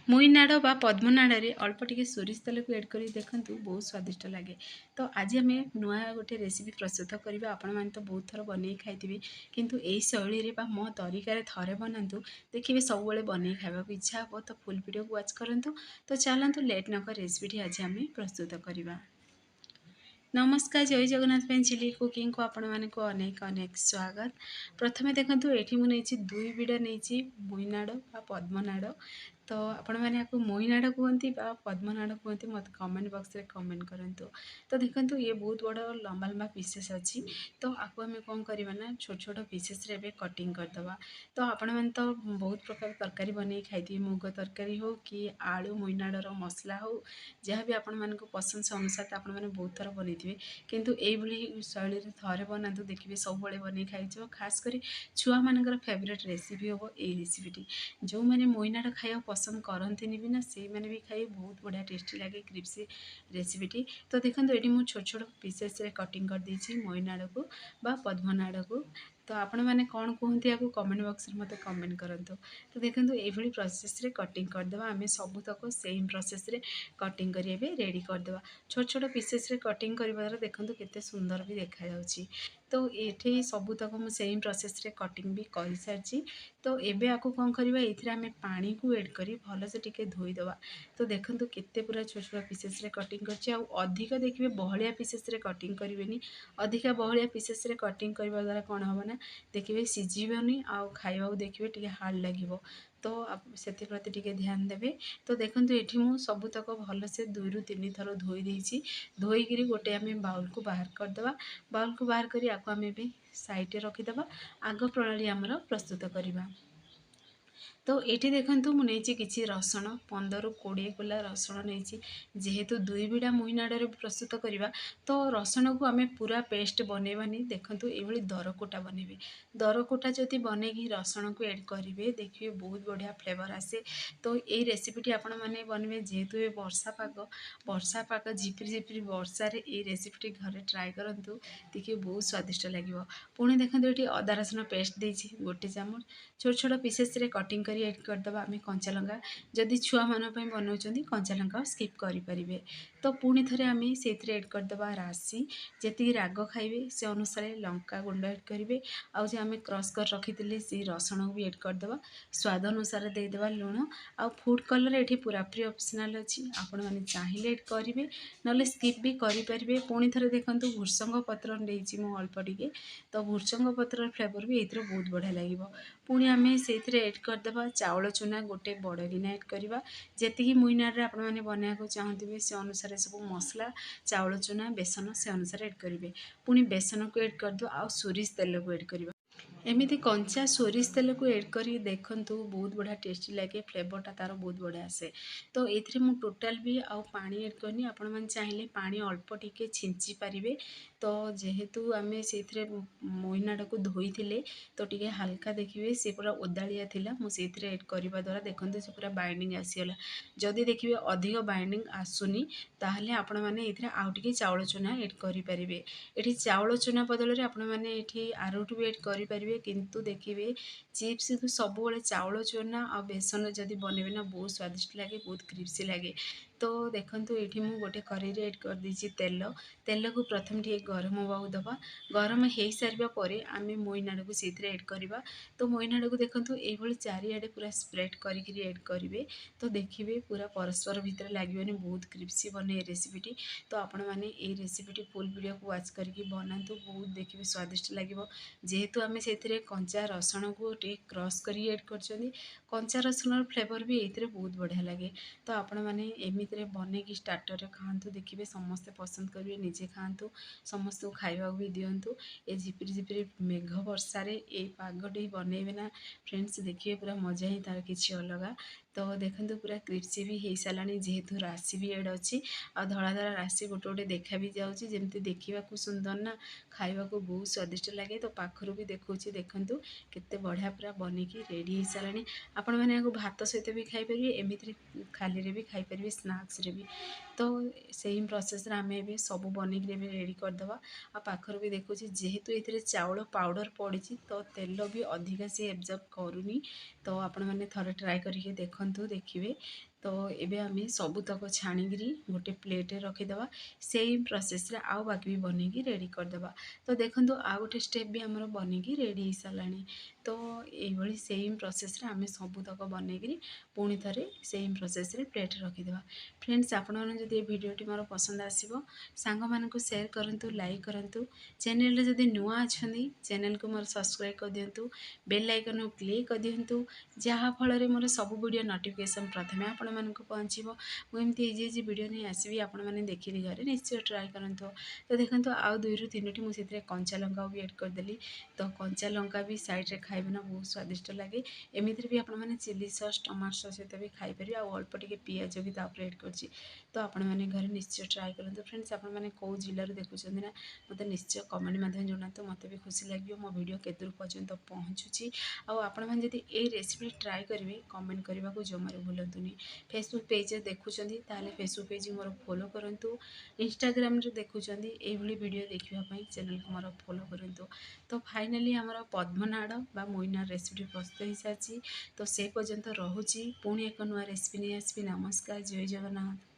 मुईनाड़ बा पद्मनाड़ रे अल्प टिके सोरिष तेल को एड कर देखूँ बहुत स्वादिष्ट लगे। तो आज आम नुआ गोटे रेसिपी प्रस्तुत करवा। आपण मैंने तो बहुत थर बन खाई किंतु यही शैली बा मो तरीकार थे बनातु देखिए सब बन खावा इच्छा हे तो फुल वीडियो को वाच करूँ। तो चलतु लेट नक रेसिपी आज आम प्रस्तुत करवा। नमस्कार जय जगन्नाथ चिली कुकिंग को आपण मानक अनेक अनेक स्वागत। प्रथमे देखंतु एठी मु नेछि दुई बिडा नेछि मुईनाड़ बा पद्मनाड़। तो आपण मैंने आपको मोईनाड़ कहती पद्मनाड़ कहती मत कमेंट बॉक्स रे कमेंट करंतु। तो देखंतु ये बहुत बड़ लंबा लंबा पीसेस अच्छी। तो आपको आम कौन करवा ना छोट छोट पीसेस रे कटिंग करदवा। तो आपण मैंने तो बहुत प्रकार तरकारी बन खाई मुग तरकारी हो कि आलू मोईनाड़ मसला हो जहाँ भी आपण मानक पसंद से अनुसार तो आपण मैंने बहुत थर बन किंतु यही शैली थे बनातु देखिए सब बन खाई खास कर छुआ मान फेवरेट रेसिपी हम ये रेसिपीटी जो मैंने मोईनाड़ खाया पसंद करती भी ना से मैंने भी खाई बहुत बढ़िया टेस्टी लगे क्रिप्सी रेसिपीटी। तो देखो ये मुझे छोट छोट पीसेस कटिंग कर देछि मोईनाड़ को बा पद्मनाड़ को। तो आपण मैंने कौन कहते हैं कमेंट बॉक्स में मत कमेंट करंतु। तो देखो ये प्रोसेस रे कटिंग करदेवा आम सबुतक सेम प्रोसेस रे कटिंग करेंगे रेडी करदेवा। छोट छोट पीसेस रे कटिंग करवा द्वारा देखो केते सुंदर भी देखा जाउछि। तो ये सबुतक मुझे सेम प्रोसेस रे कटिंग भी कर सारी। तो एबे आपको कौन करवा ये आम पानी को एड कर भल से टिके धोईदवा। तो देखो केते पूरा छोट छोट पीसेस रे कटिंग अधिक देखिए बहलिया पीसेस रे कटिंग करेंगे। अधिका बहलिया पीसेस रे कटिंग करवा द्वारा कौन हम ना देखिए सिझीबनी आउ खाइबा देखिए टिके हार्ड लगे। तो से प्रति टिके ध्यान देवे। तो देखो ये मुझे सबुतक भल से 2 ରୁ 3 थर धोई देछि। धोईकी गोटे आम बाउल को बाहर करदे। बाउल को बाहर करी आम साइड रखीदे। आग प्रणाली आमर प्रस्तुत करवा। तो ये देखो मुझे किसी रसुण 15 ରୁ 20 कोला रसुण नहीं जेहेतु 2 बिडा मुईनाड़ प्रस्तुत करवा। तो रसुण को आम पूरा पेस्ट बनैबानी देखो ये दरकोटा बनइबे। दरकोटा जदि बनैकी रसुण को एड करेंगे देखिए बहुत बढ़िया फ्लेवर आसे। तो ये रेसिपीटी आपण मैंने बनवे जेहेतु ये वर्षा पाग झिपिरी झिपिरी वर्षा रे ये रेसिपीटी घरे ट्राए करूँ देखिए बहुत स्वादिष्ट लगे। पुणी देखो ये अदा रसुण पेस्ट देछि गोटे चामच। छोट छोट पीसेस रे कटिंग करी एड करदे आम कंचा लंका जदि छुआ मान बनाऊँ कंचा लंका स्किप करें। तो पुणी थे आम से एड करदे राशि जी राग खाइबे से अनुसार लंका गुंड एड करेंगे। आउ जे आम क्रश कर रखी से रसुण भी एड करदे स्वाद अनुसार देदेबा लुण आ फूड कलर ये पूरा पूरी ऑप्शनल अच्छी आपण मैंने चाहिए एड करेंगे ना स्किप भी करेंगे। पुणी थे देखो भृसंग पत्र नहीं मु अल्प टिके। तो भृसंग पत्र फ्लेवर भी ये बहुत बढ़िया लगे। पुणी आम से एड करदे चाउल चूना गोटे बड़ गिना एड करवा जी मुईनाड़ आप बनवाक चाहते से अनुसार सब मसला चाउल चूना बेसन से अनुसार एड करेंगे। पुणी बेसन को एड करदे आ सोरिष तेल को एड करवा। एमती कंचा सोरिष तेल को एड कर देखूँ बहुत बढ़िया टेस्टी लगे फ्लेवरटा तार बहुत बढ़िया आसे। तो ये टोटाल भी आउ पानी एड करनी आपण मैंने चाहिए पानी अल्प टिके छिंची पारे। तो जेहेतु आम से मोईनाड़ को धोई तो टिके हाल्का देखिए सी पूरा ओदाड़िया थिला मुझे एड करवा द्वारा देखो से पूरा बाइंडिंग आसीगला। जदि देखिए अधिक बाइंडिंग आसुनी ताहले आपण मैंने ये आउ टिके चाउल चूना एड करेंगे। ये चाउल चूना बदल में आपण मैंने ये आरोट भी एड करेंगे किंतु देखिए चिप्स को सब चाउल चूना आ बेसन जदि बनइबे ना बहुत स्वादिष्ट लगे बहुत क्रिप्सी लगे। तो देखो ये मुझे गोटे कड़ाई एड कर देछि तेल। तेल को प्रथम टे गरम होगा दबा। गरम हो सारा पर आम मोईनाड़ को से एड करवा। तो मोईनाड़ को देखो ये चारिआडे पूरा स्प्रेड करके एड करेंगे। तो देखिए पूरा परस्पर भितर लगे बहुत क्रिप्सी बने ये रेसिपीटी। तो आपण मैंने ये रेसिपीटी फुल वीडियो को वाच करके बनातु बहुत देखिए स्वादिष्ट लगे। जेहेतु आम से कंचा रसुण को टे क्रश कर एड कर कंचा रसुण फ्लेवर भी ये बहुत बढ़िया लगे। तो आपण मैंने एमती बनईकी स्टार्टर खातु देखिए समस्ते पसंद करेंगे निजे खातु समस्त को खावा भी दिंतु। ये झिपिरी झिपिरी मेघ वर्षा ये पागटी बनइबे ना फ्रेंड्स देखिए पूरा मजा ही तार किसी अलग। तो देखो पूरा क्रिप्सी भी हो सारा जेहेतु राशि भी एड अच्छी आ धड़ा धड़ा राशि गोटे गोटे देखा भी जाऊँगी जमी देखा सुंदर ना खावा को बहुत स्वादिष्ट लगे। तो पाखर भी देखा देखु केते बढ़िया पूरा बनईकी रेडी हो सारा। आपण मैंने भात सहित भी खाईपर एमती खाली भी खाईपर स्नाक्स भी। तो सेम प्रोसेस आम ए सब बनईक रेडी करदे। आ पाखर भी देखुँ जेहेतु ये चाउल पाउडर पड़ी तो तेल भी अधिका सी एब्जर्व करूनी। तो आपण मैंने थोड़े ट्राए करके देखु देखंतु देखिए। तो एबे आमे सबुतक छाणीगिरी गोटे प्लेट रखीदबा। सेम प्रोसेस रे आउ बाकी भी बनेगी रेडी करदबा। तो देखंतु आ गोटे स्टेप भी हमर बनेगी रेडी हो साराणी। तो ये सेम प्रोसेस रे आमे सबुतक बनेगिरी पुणी थरे सेम प्रोसेस रे प्लेट रखीदबा। फ्रेंड्स आपण माने जदि ए वीडियोटी मोर पसंद आसीबो सांग मानकु शेयर करंतु, लाइक करंतु। चैनल रे जदि नुआ अछंदी चैनल को मोर सब्सक्राइब कर दियंतु, बेल आइकन को क्लिक कर दियंतु, जहा फल रे मोर सब वीडियो नोटिफिकेशन प्रथमे आपण मानकु पहुंचीबो। मु एमती इजी वीडियो नहीं आसीबी आपण माने देखिली घरे निश्चय ट्राई करंतु। तो देखंतु आउ 2 रु 3 टी मु सेतरे कंचा लंका भी ऐड कर देली। तो कंचा लंका भी साइड रे खाइबे ना बहुत स्वादिष्ट लागे। एमिति भी आपण माने चिली सॉस टमाटो सॉस सहित भी खाइ परिबे। आ अल्प टिके पियाज भी तापर ऐड करछि। तो आपण माने घरे निश्चय ट्राई करंतु। फ्रेंड्स आपण माने को जिल्ला रे देखुछन ना मते निश्चय कमेंट माध्यम जणातो, मते भी खुशी लागियो मो वीडियो केतुर पर्यंत पहुँचुछि। आ आपण माने जदि ए रेसिपी ट्राई करिवे कमेंट करबा को जमारे भूलंतुनी। फेसबुक पेज रे देखुछंदी ताले फेसबुक पेज मोर फॉलो करंतु। इंस्टाग्राम रे देखुछंदी ए भली वीडियो देखिबा पई चैनल को मोर फॉलो करंतु। तो फाइनली हमर पद्मनाड़ बा मोइना रेसिपी प्रस्तुत हो साची। तो से पर्यंत रहुछि पुणी एक नुआ रेसिपी नहीं आसबि। नमस्कार, जय जगन्नाथ।